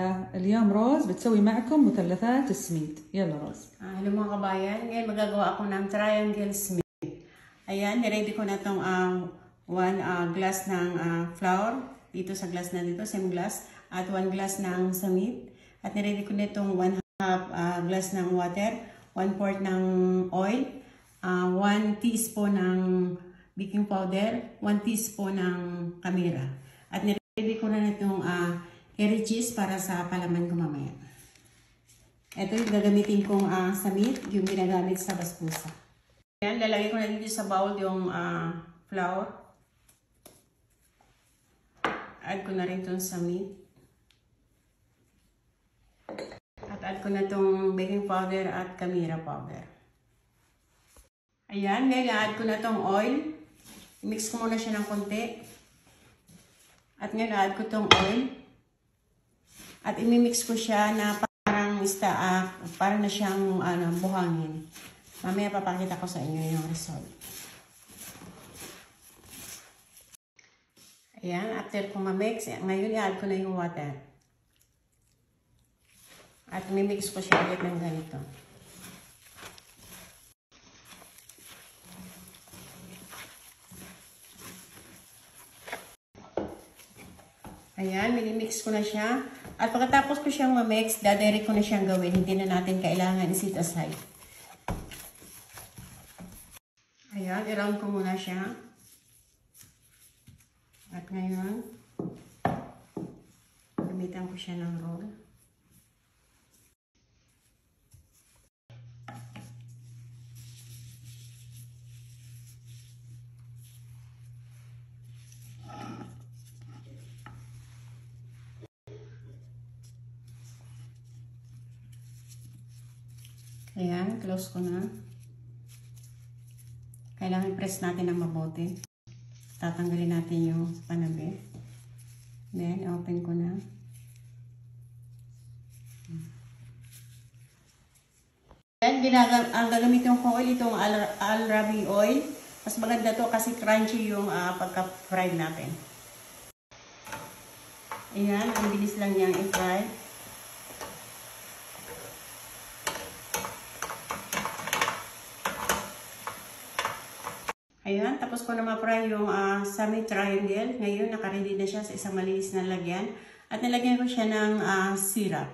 الله. اليوم روز بتسوي معكم مثلثات السميد. يلا روز. Hello mga kabayan, ngayon magagawa ako ng triangle smith. Ayan, niready ko na itong 1 glass ng flour dito sa glass na dito, same glass, at 1 glass ng samit. At niready ko na itong 1/2 glass ng water, 1/4 ng oil, 1 teaspoon ng baking powder, 1 teaspoon ng kamira. At niready ko na itong curry cheese para sa palaman ko mamaya. Ito yung gagamitin kong samit, yung ginagamit sa baspusa. Ayan, lalagay ko na dito sa bowl yung flour. Add ko na rin itong samit. At add ko na itong baking powder at kamira powder. Ayan, ngayon add ko na itong oil. Mix ko muna siya ng konti. At ngayon add ko itong oil. At imimix ko siya na para na siyang buhangin. Mamaya papakita ko sa inyo yung result. Ayan, after ko ma-mix, ngayon i-add ko na yung water. At mimix ko siya ulit ng ganito. Ayan, minimix ko na siya. At pagkatapos ko siyang ma-mix, dadirect ko na siyang gawin. Hindi na natin kailangan i-set aside. Ayan, i-round ko muna siya. At ngayon, gamitan ko siya ng roll. Ayan, close ko na. Kailangan press natin ng mabuti. Tatanggalin natin yung panabi. Then, open ko na. Ayan, ang gagamitin ko oil, itong Al-Rabi oil. Mas maganda to kasi crunchy yung pagka-fry natin. Ayan, ang bilis lang niyang i-fry. Ayan, tapos ko na ma-fry yung samit triangle. Ngayon, nakaready na siya sa isang malinis na lagyan. At nilagyan ko siya ng syrup.